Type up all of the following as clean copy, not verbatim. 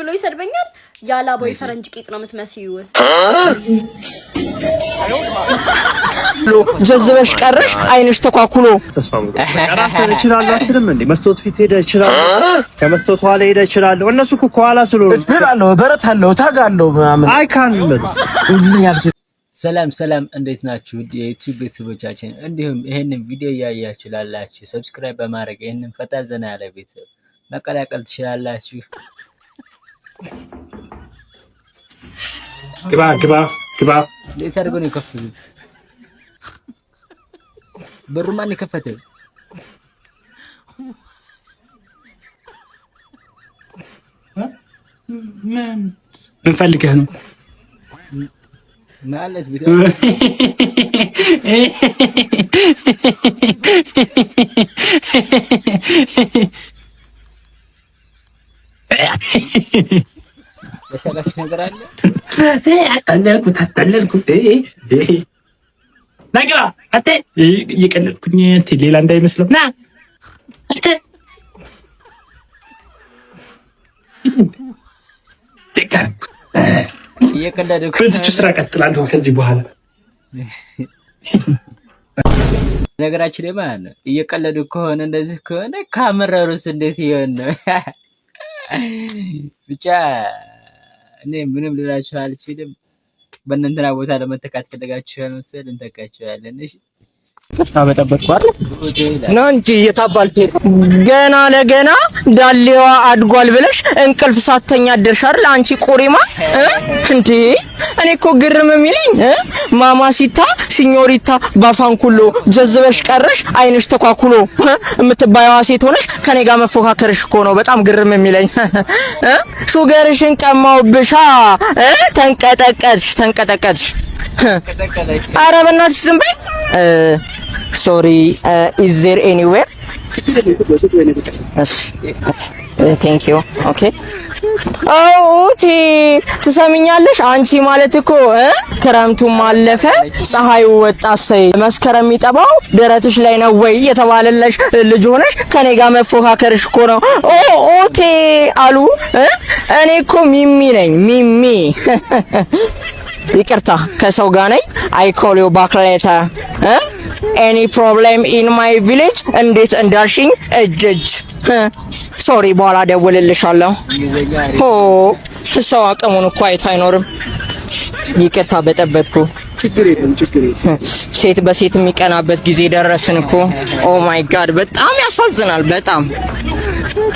ብሎ ይሰድበኛል? ያላ ቦይ ፈረንጅ ቂጥ ነው የምትመስይው። ጀዝበሽ ቀረሽ አይንሽ ተኳኩሎ ራስን ይችላል አትልም እንዴ? መስቶት ፊት ሄደ ይችላል፣ ከመስቶት ኋላ ሄደ ይችላል። እነሱ እኮ ከኋላ ስለሆነ እላለሁ፣ በረታለሁ፣ ታጋለሁ ምናምን አይካንልም። ሰላም እንዴት ናችሁ? የዩቲዩብ ቤተሰቦቻችን እንዲሁም ይሄንን ቪዲዮ ያያችሁ ላላችሁ ሰብስክራይብ በማድረግ ይሄንን ፈታ ዘና ያለ ቤተሰብ መቀላቀል ትችላላችሁ። ግባ እንዴት አድርጎ ነው የከፈቱት? በሩ ማን የከፈተው? ምን ፈልገህ ነው? ማለት ቢታ ለሰላም ነገር አለ። አታለልኩት ናግባ አተ እየቀለድኩኝ ሌላ እንዳይመስለው ና አተ እየቀለድኩ ስራ ቀጥላለሁ ከዚህ በኋላ። ነገራችን ላይ ማለት ነው እየቀለዱ ከሆነ እንደዚህ ከሆነ ካመረሩስ እንዴት ይሆን ነው? ብቻ እኔ ምንም ልላችሁ አልችልም። በእናንተና ቦታ ለመተካት ፈልጋችሁ መሰል እንተካችኋለን። እሺ ከፍታ በጠበጥኩ አይደል ነው እንጂ የታባልቴ ገና ለገና ዳሌዋ አድጓል ብለሽ እንቅልፍ ሳተኛ አደርሻል አንቺ ቆሪማ እንዴ። እኔ እኮ ግርም የሚለኝ ማማሲታ ሲኞሪታ ባፋንኩሎ ጀዝበሽ ቀረሽ አይንሽ ተኳኩሎ የምትባይዋ ሴት ሆነሽ ከኔ ጋር መፎካከርሽ እኮ ነው በጣም ግርም የሚለኝ። ሹገርሽን ቀማውብሻ ተንቀጠቀጥሽ። ኧረ በእናትሽ ዝም በይ። Sorry, is there anywhere? Thank you. Okay. ኦቲ ትሰሚኛለሽ? አንቺ ማለት እኮ ክረምቱም አለፈ ፀሐዩ ወጣ ሰይ መስከረም የሚጠባው ደረትሽ ላይ ነው ወይ የተባለለሽ ልጅ ሆነሽ ከኔ ጋር መፎካከርሽ እኮ ነው። ኦቲ አሉ እኔ እኮ ሚሚ ነኝ ሚሚ። ይቅርታ ከሰው ጋር ነኝ። I call you back later. Any problem in my village? እንዴት እንዳልሽኝ እጅ ሶሪ በኋላ ደውልልሻለሁ። ሰው አቅሙን እኮ አይቶ አይኖርም። ይቅርታ በጠበጥኩ። ችግር የለም። ሴት በሴት የሚቀናበት ጊዜ ደረስን እኮ። ኦ ማይ ጋድ በጣም ያሳዝናል። በጣም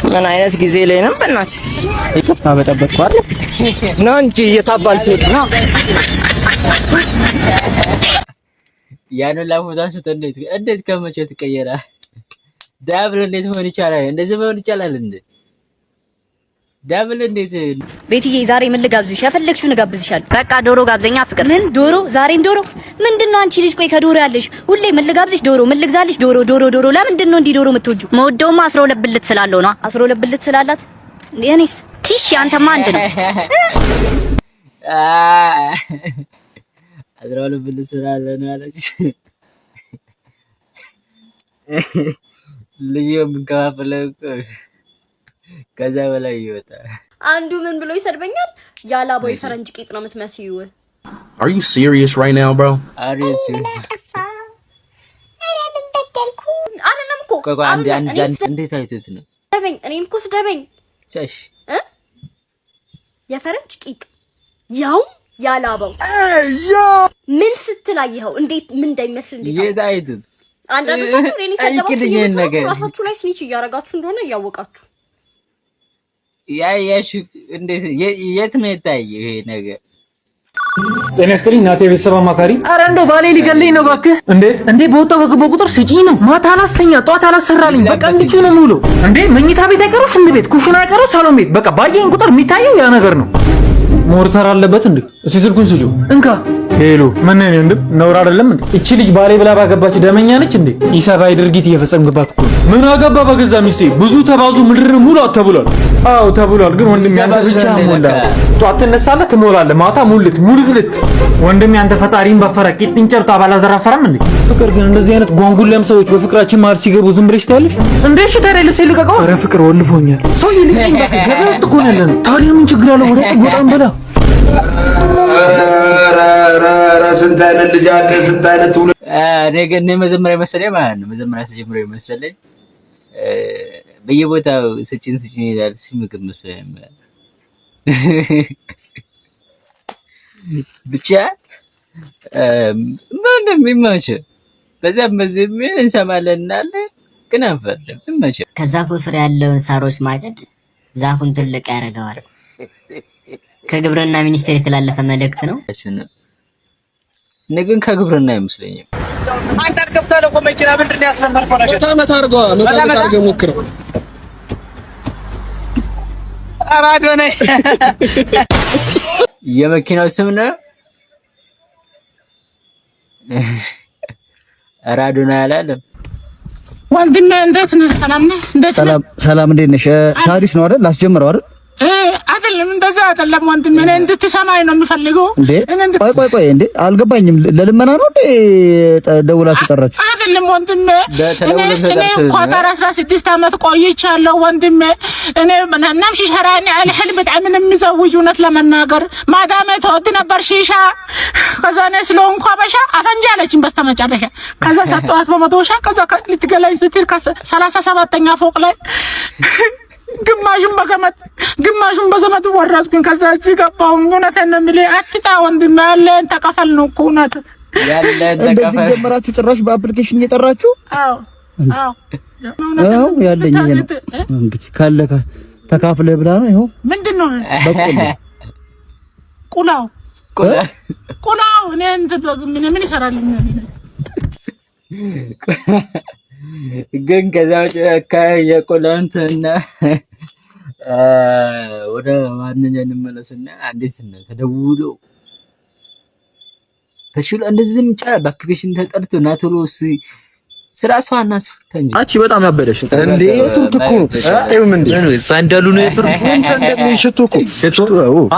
ምን አይነት ጊዜ ላይ ነን? በእናት ይቅርታ በጠበጥኩ አይደል ነው እንጂ የታባልቴ ነው። ያን ላፎታን እንዴት ከመቼ ተቀየረ? ዳብል እንዴት መሆን ይቻላል? እንደዚህ መሆን ይቻላል እንዴ? ዳብል እንዴት? ቤትዬ ዛሬ ምን ልጋብዝሽ? ያፈለግሽውን እጋብዝሻለሁ። በቃ ዶሮ ጋብዘኛ ፍቅር። ምን ዶሮ? ዛሬም ዶሮ? ምንድነው አንቺ ልጅ? ቆይ ከዶሮ ያለሽ ሁሌ ምን ልጋብዝሽ? ዶሮ። ምን ልግዛልሽ? ዶሮ። ለምንድን ነው እንዲህ ዶሮ የምትወጂው? መወደውማ 12 ብልት ስላለው ነው። 12 ብልት ስላላት እኔስ ቲሽ አንተማ አንድ ነው። 12 ብልት ስላለው ነው አለች። ልጅ የምንከፋፈለው ከዛ በላይ ይወጣል። አንዱ ምን ብሎ ይሰድበኛል? ያላ ቦይ ፈረንጅ ቂጥ ነው የምትመስይው። Are you serious right now, bro? Are you serious? አለንም እኮ አንድ እንዴት አይቶት ነው? እኔን እኮ ስደበኝ ቻሽ የፈረንጅ ቂጥ ያው ያላበው ምን ስትላይኸው እንዴት ምን እንደሚመስል እንዴት የታይቱት አንዳንዶቹ እኔን ሰደባችሁ ራሳችሁ ላይ ስኒች እያረጋችሁ እንደሆነ ያወቃችሁ ያያሽ እንዴት የት ነው የታየው ይሄ ነገር? ጤና ይስጥልኝ እናቴ ቤተሰብ አማካሪ። ኧረ እንደው ባሌ ሊገለኝ ነው እባክህ። እንዴ በወጣው በገባው ቁጥር ስጪኝ ነው። ማታ አላስተኛ ጧት አላሰራልኝ። በቃ እንድቹ ነው ሙሉ። እንዴ መኝታ ቤት አይቀረው፣ ሽንት ቤት፣ ኩሽና አይቀረው፣ ሳሎን ቤት በቃ ባየኝ ቁጥር የሚታየው ያ ነገር ነው። ሞርተር አለበት እንዴ? እስኪ ስልኩን ስጪው። እንካ ሄሎ ምን ነው እንዴ? ነውር አይደለም እንዴ? እቺ ልጅ ባሌ ብላ ባገባች ደመኛ ነች እንዴ? ኢሰባዊ ድርጊት እየፈጸምክባት እኮ ምን አገባ በገዛ ሚስቴ። ብዙ ተባዙ ምድር ሙሉ ተብሏል። አዎ ተብሏል። ግን ወንድሜ አንተ ብቻ ሞላ ጧት ትነሳለህ ትሞላለህ፣ ማታ ሙልት ወንድሜ አንተ ፈጣሪን በፈራ ቂጥን ጨብጣ ባላዘራፈራም እንዴ? ፍቅር ግን እንደዚህ አይነት ጓንጉለም ሰዎች በፍቅራችን መሀል ሲገቡ ዝም ብለሽ ታያለሽ እንዴ? እሺ ታዲያ ልብስ ይልቀቀው። ኧረ ፍቅር ወልፎኛል። ሰው ይልቀኝ በቃ ገበያ ውስጥ እኮ ነው ያለነው። ታዲያ ምን ችግር አለው? ወደ በጣም በላ ስንት አይነት ልጅ አለ፣ ስንት አይነት ትውልድ። እኔ ግን መጀመሪያ መሰለኝ ማለት ነው መጀመሪያ ስጀምረው መሰለኝ በየቦታው ስጭን ይላል ሲምግብ መሰለኝ ብቻ ምንም ይመች በዛም በዚህ ምን እንሰማለንናል ግን አንፈልም ይመች። ከዛፉ ስር ያለውን ሳሮች ማጨድ ዛፉን ትልቅ ያደርገዋል። ከግብርና ሚኒስቴር የተላለፈ መልእክት ነው። ግን ከግብርና አይመስለኝም። አንተ ከፍተህ ነው መኪና ምንድን ነው ያስለመድከው ነገር? መታ አድርገው ሞክረው። አራዶኔ የመኪናው ስም ነው አራዶና ያላለም። ወንድሜ እንዴት ነህ? ሰላም ነህ? ሰላም እንዴት ነሽ? ሻሪስ ነው አይደል? ላስጀምረው አይደል? አይደለም እንደዛ አይደለም ወንድሜ፣ እኔ እንድትሰማኝ ነው የምፈልገው። ቆይ እንዴ አልገባኝም። ለልመና ነው እንዴ ደውላችሁ ጠራችሁ? አይደለም ወንድሜ፣ እኔ ኳታር 16 ዓመት ቆይቻለሁ ወንድሜ። እኔ ናምሽ ሸራኒ አልህል በጣም የሚዘውጅ እውነት ለመናገር ማዳሜ ተወድ ነበር ሺሻ። ከዛ እኔ ስለሆንኩ አበሻ አፈንጃ አለችኝ በስተመጨረሻ። ከዛ ሰጠኋት በመቶሻ። ከዛ ልትገላኝ ስትል ከ37ኛ ፎቅ ላይ ግማሹን በገመድ ግማሹን በዘመድ ወረድኩኝ። ከዛ እዚህ ገባሁ። እውነቴን ነው የምልህ። አትጣ ወንድሜ፣ ያለን ተከፈል ነው እኮ እውነት። እንደዚህ ጀመራችሁ ጭራሽ በአፕሊኬሽን እየጠራችሁ? አዎ ያለኝ ነው እንግዲህ ካለ ተካፍለህ ብላ ነው። ይኸው ምንድነው ቁላው እኔ ምን ይሰራልኛል? ግን ከዛው የቆላንተና ወደ ማንኛው እንመለስና እንዴት ነው ተደውሎ ተሽሎ እንደዚህም ይቻላል። በአፕሊኬሽን ተጠርቶ እና ቶሎ ስራ ሰው አናስፈታኝ። አንቺ በጣም ያበደሽ እንዴ! የቱርክ እኮ አይም እንዴ ሳንደሉ ነው የቱርክ ሳንደሉ ሽቶ እኮ ሽቶ።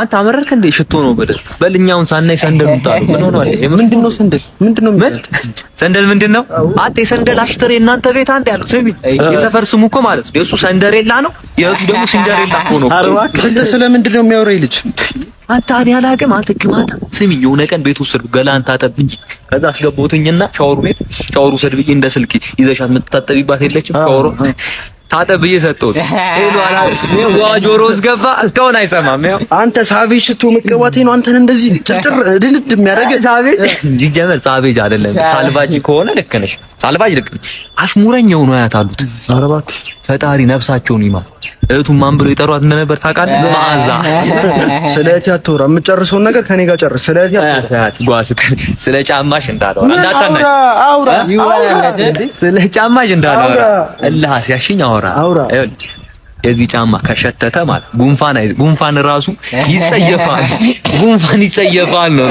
አንተ አመረርክ እንዴ? ሽቶ ነው በደል በልኛውን ሳናይ ሳንደሉ ታሉ ምን ሆኗል? ምንድነው ሰንደል? ምንድነው ሰንደል ምንድነው? አንተ የሰንደል አሽተሬ እናንተ ቤት አንድ ያለው ስሚ፣ የሰፈር ስሙ እኮ ማለት ነው። የሱ ሰንደሬላ ነው፣ የእሱ ደግሞ ሲንደሬላ እኮ ነው። ስለምንድነው የሚያወራው ልጅ? አንተ እኔ አላውቅም። አንተ ግማታ ስሚኝ፣ የሆነ ቀን ቤት ውስጥ ገላን ታጠብኝ። ከዛ አስገባሁትኝና ሻወሩ ሰድብዬ እንደ ስልክ ይዘሻት የምትታጠቢባት የለችም ሻወሩ ታጠብዬ ሰጠሁት። ሄሎ አላልኩ ጆሮ ውስጥ ገባ። እስካሁን አይሰማም። ያው አንተ ሳቬጅ ሽቶ መቀባቴ ነው አንተን እንደዚህ ጭርጭር ድልድ የሚያደርግ ሳቬጅ ይጀመር። ሳቬጅ አይደለም ሳልቫጅ ከሆነ ልክ ነሽ። ሳልቫጅ ልክ ነሽ። አሽሙረኛው ነው አያት አሉት። ኧረ እባክሽ ፈጣሪ ነፍሳቸውን ይማር። እህቱን ማን ብሎ የጠሯት እንደነበር ታውቃለህ? መዓዛ። ስለዚህ አትወራ። የምትጨርሰውን ነገር ከኔ ጋር ጨርስ። ስለዚህ ስለ ጫማሽ እንዳላወራ እንዳታነኝ። አውራ ስለ ጫማሽ እንዳላወራ እልህ አስያሽኝ። አውራ የዚህ ጫማ ከሸተተ ማለት ጉንፋን ራሱ ይጸየፋል። ጉንፋን ይጸየፋል ነው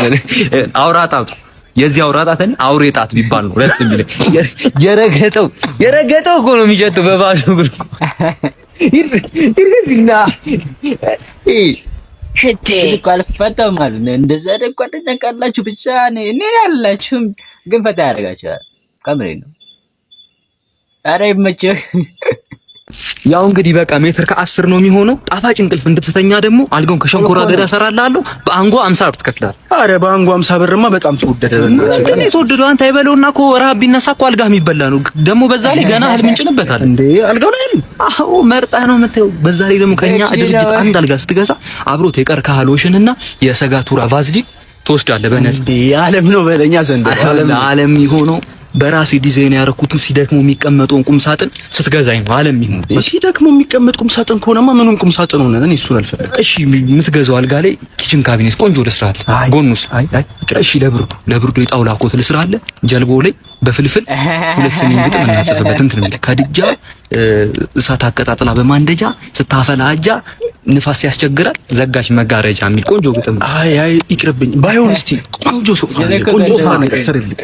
አውራ ጣቱ የዚህ አውራ ጣትን አውሬ ጣት ቢባል ነው ረስ የሚል የረገጠው እኮ ነው የሚሸተው በባዶ እግር ይርግዝና ሄቴ ካልፈታው ማለት ነው። እንደዛ ደግ ጓደኛ ካላችሁ ብቻ እኔ ያላችሁም ግን ፈታ ያደርጋችኋል። ከምሬ ነው። ኧረ ይመችህ። ያው እንግዲህ በቃ ሜትር ከ10 ነው የሚሆነው። ጣፋጭ እንቅልፍ እንድትተኛ ደግሞ አልጋውን ከሸንኮራ አገዳ እሰራልሃለሁ። በአንጓ 50 ብር ትከፍላለህ። አረ በአንጓ 50 ብርማ በጣም ተወደደ። እኔ ተወደደ አንተ አይበለውና እኮ ረሃብ ቢነሳ እኮ አልጋህ የሚበላ ነው። ደግሞ በዛ ላይ ገና ህልም እንጭንበታለን እንዴ አልጋው ላይ አይደል? አዎ መርጠህ ነው የምታየው። በዛ ላይ ደግሞ ከኛ ድርጅት አንድ አልጋ ስትገዛ አብሮት የቀርከሃ ሎሽንና የሰጋቱራ ቫዝሊን ትወስዳለህ በነፃ። ዓለም ነው በለኛ ዘንድ ዓለም የሚሆነው በራሴ ዲዛይን ያደረኩትን ሲደክሙ የሚቀመጠውን ቁም ሳጥን ስትገዛኝ ነው። ዓለም ይሁን ሲደክሙ የሚቀመጥ ቁም ሳጥን ከሆነማ ምኑን ቁም ሳጥን ሆነ? እኔ እሱን አልፈልግም። እሺ የምትገዛው አልጋ ላይ ኪችን ካቢኔት ቆንጆ ልስራለህ። ጎኑስ እሺ ለብርዱ የጣውላ ኮት ልስራለህ። ጀልባው ላይ በፍልፍል 2 ስንኝ ግጥም እናጽፍበት እንትን የሚል ከድጃ እሳት አቀጣጥላ በማንደጃ ስታፈላ አጃ ንፋስ ያስቸግራል ዘጋች መጋረጃ የሚል ቆንጆ ግጥም። አይ ይቅርብኝ። ባይሆን እስቲ ቆንጆ ሶፋ ቆንጆ ሶፋ ነገር ስርልኝ።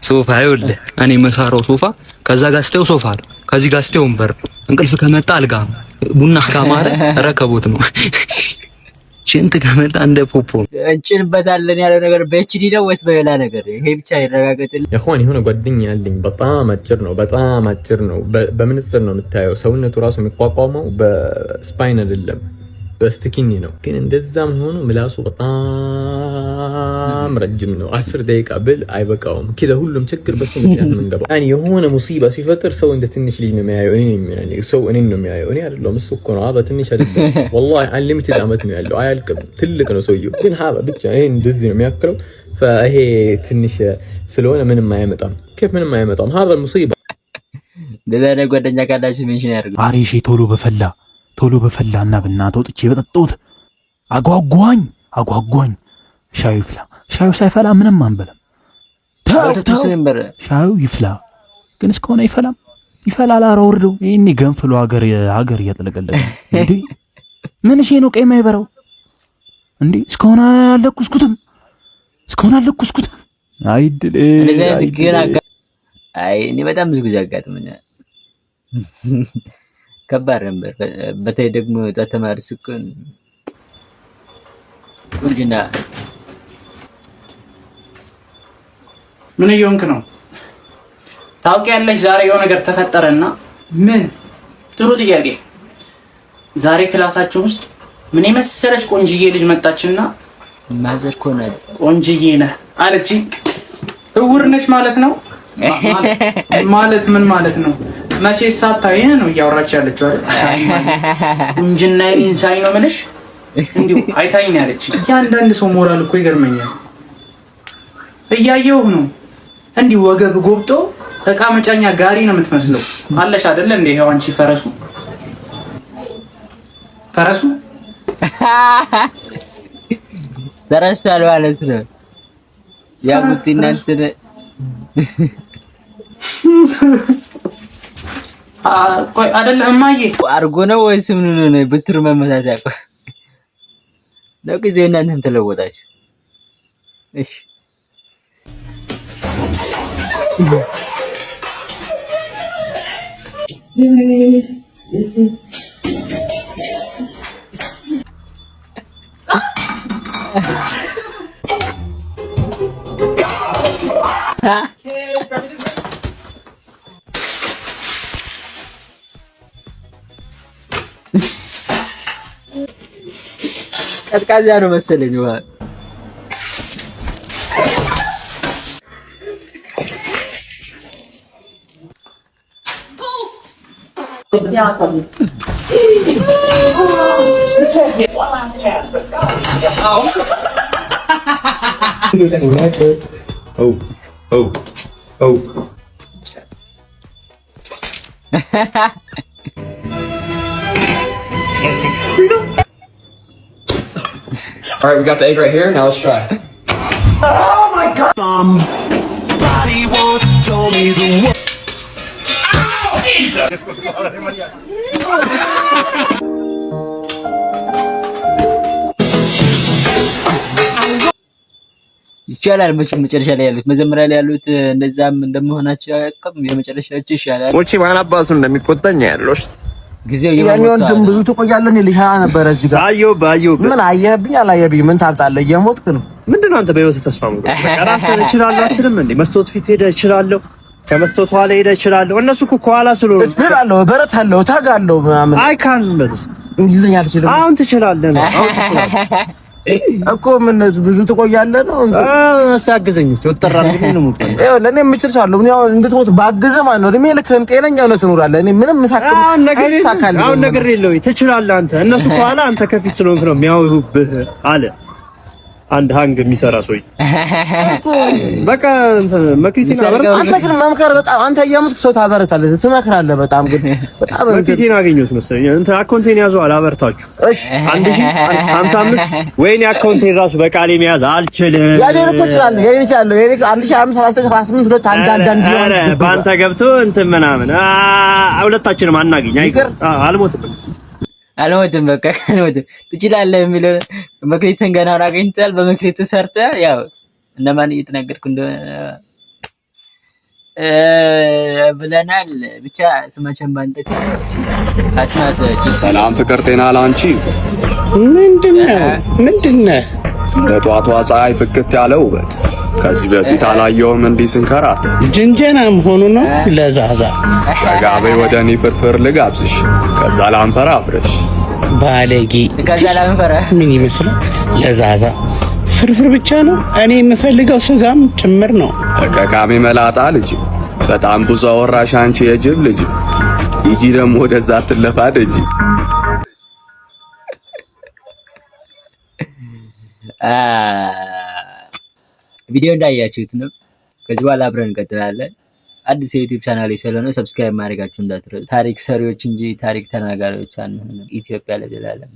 ሶፋ ይኸውልህ እኔ መሳራው ሶፋ ከዛ ጋር ስተው ሶፋ ነው፣ ከዚህ ጋር ስተው ወንበር፣ እንቅልፍ ከመጣ አልጋ ነው፣ ቡና ካማረ ረከቦት ነው፣ ሽንት ከመጣ እንደ ፖፖ እንጭንበታለን ያለው ነገር በኤችዲ ነው ወይስ በሌላ ነገር? ይሄ ብቻ ይረጋገጥልኝ። የሆነ ጓደኛ ያለኝ በጣም አጭር ነው። በምንጽር ነው የምታየው። ሰውነቱ ራሱ የሚቋቋመው በስፓይን አይደለም በስቲኪኒ ነው። ግን እንደዛም ሆኖ ምላሱ በጣም ረጅም ነው። 10 ደቂቃ ብል አይበቃውም። ሁሉም ችግር በሱ ምክንያት የምንገባው የሆነ ሙሲባ ሲፈጥር ሰው እንደ ትንሽ ልጅ ነው የሚያየው። እኔን ነው የሚያየው። እኔ አይደለሁም እሱ እኮ ነው። በትንሽ አይደለም ወላሂ አንሊሚትድ አመት ነው ያለው። አያልቅም። ትልቅ ነው ሰውየው። ግን ብቻ ይሄ እንደዚህ ነው የሚያክለው። ይሄ ትንሽ ስለሆነ ምንም አያመጣም። ምንም አያመጣም። ሙሲባ ለዛ ጓደኛ ካላችሁ ሜንሽን ያድርጉ። አሪሽ ቶሎ በፈላና በእናትህ ወጥቼ በጠጣሁት አጓጓኝ። ሻዩ ይፍላ። ሻዩ ሳይፈላ ምንም አንበላም። ሻዩ ይፍላ። ግን እስከሆነ ይፈላል። ኧረ ወርደው ይሄኔ ገንፍሎ ሀገር እያጥለቀለቀ እንዴ! ምን እሺ ነው ቀይ ማይበራው እንዴ? እስከሆነ አልለኩስኩትም። አይድል እኔ በጣም ብዙ ጊዜ አጋጥሞኛል። ከባድ ነበር። በተለይ ደግሞ ወጣት ተማሪ ስኮን ቁንጅና ምን እየሆንክ ነው? ታውቂያለሽ ዛሬ የሆነ ነገር ተፈጠረና። ምን? ጥሩ ጥያቄ። ዛሬ ክላሳችን ውስጥ ምን የመሰለሽ ቆንጅዬ ልጅ መጣችና ማዘር ኮናል ቆንጅዬ ነህ አለችኝ። እውር ነች ማለት ነው? ማለት ምን ማለት ነው? መቼ ሳታይ ነው እያወራች ያለችው አይደል? ቁንጅና ኢንሳይ ነው የምልሽ። እንዲሁ አይታኝ ነው ያለችኝ። እያንዳንዱ ሰው ሞራል እኮ ይገርመኛል። እያየሁ ነው እንዲሁ ወገብ ጎብጦ እቃ መጫኛ ጋሪ ነው የምትመስለው። አለሽ አይደል እንዴ? ይሄው አንቺ ፈረሱ ተረስታል ማለት ነው። ያቡቲ እናንተ ቆይ አይደለም እማዬ አርጎ ነው ወይስ ምን ነው? ብትሩ መመታት ያውቀው ነው። ጊዜው እናንተም ተለወጣችሁ። እሺ ቀዝቃዛ ነው መሰለኝ ውሃ። All right, we got the egg right here. Now let's try. Oh my God! Somebody once told me the word. Ow! Jesus! ይቻላል። መጨረሻ ላይ ያሉት መጀመሪያ ላይ ያሉት እንደዛም እንደመሆናቸው አያውቅም። የመጨረሻቸው ይሻላል። ወጪ ማን አባቱ እንደሚቆጠኝ ያለው ጊዜው ያኛውን ግን ብዙ ትቆያለህ። ልሻ ነበር እዚህ ጋር አየሁ። ምን አየህብኝ? አላየህብኝ? ምን ታጣለህ? እየሞትክ ነው። ምንድነው አንተ በህይወት ተስፋ ሙሉ ራስህን እችላለሁ አትልም እንዴ? መስታወት ፊት ሄደህ እችላለሁ፣ ከመስታወት ኋላ ሄደህ እችላለሁ። እነሱ እኮ ከኋላ ስለሆነ እችላለሁ፣ በረታለሁ፣ ታጋለሁ ምናምን አይካን በስ እንግሊዝኛ አልችልም። አሁን ትችላለህ ነው እኮ ምን ብዙ ትቆያለህ ነው። አስታግዘኝ እስቲ ወጣራም ግን ነው ሙት ይኸው ለኔ የምችልሻለሁ። ምን ያው እንድትሞት ባግዝህ ማለት ነው። እድሜ ልክህን ጤነኛ ሆነህ ትኖራለህ። እኔ ምንም ምሳከም አይሳካልኝ። አሁን ነገር የለው ትችላለህ አንተ። እነሱ ከኋላ አንተ ከፊት ስለሆንክ ነው የሚያውብህ አለ አንድ ሃንግ የሚሰራ ሰው በቃ መክሪቲን አበረታለህ። አንተ ግን መምከር በጣም አንተ እያመትክ ሰው ታበረታለህ፣ ትመክራለህ። በጣም ግን በጣም መክሪቲን አገኘሁት መሰለኝ። እንትን አካውንቴን ያዙ አላበርታችሁ። እሺ 1055 ወይኔ አካውንቴን ራሱ በቃሌ መያዝ አልችልም። ያኔ እኮ ትችላለህ። ያኔ ይችላል። ያኔ 1538 ኧረ በአንተ ገብቶ እንትን ምናምን ሁለታችንም አናገኝ። አይቀር አልሞትም በቃ አልሞትም። ትችላለህ የሚለው መክሊትን ገና አገኝተሃል። በመክሊቱ ሰርተህ ያው እነማን እየተናገርኩ እንደሆነ ብለናል። ብቻ ስማቸውን ባንጠት ካስማሰ ሰላም ፍቅር ጤና ላንቺ። ምንድነው በጧቷ ፀሐይ ፍክት ያለ ውበት ከዚህ በፊት አላየውም እንዲህ ስንከራት ጅንጀና መሆኑ ነው። ለዛዛ ተጋቤ ወደ እኔ ፍርፍር ልጋብዝሽ ከዛ ላንፈራ አፍረሽ ባለጌ ከዛ ላንፈራ ምን ይመስላል? ለዛዛ ፍርፍር ብቻ ነው። እኔ የምፈልገው ስጋም ጭምር ነው። ከካሜ መላጣ ልጅ በጣም ብዙ አወራሽ አንቺ የጅብ ልጅ ይጂ ደግሞ ወደዛ አትለፋት እጂ ቪዲዮ እንዳያችሁት ነው። ከዚህ በኋላ አብረን እንቀጥላለን። አዲስ የዩቲዩብ ቻናል ስለሆነ ሰብስክራይብ ማድረጋችሁ እንዳትረሱ። ታሪክ ሰሪዎች እንጂ ታሪክ ተናጋሪዎች አንሆንም። ኢትዮጵያ ለዘላለም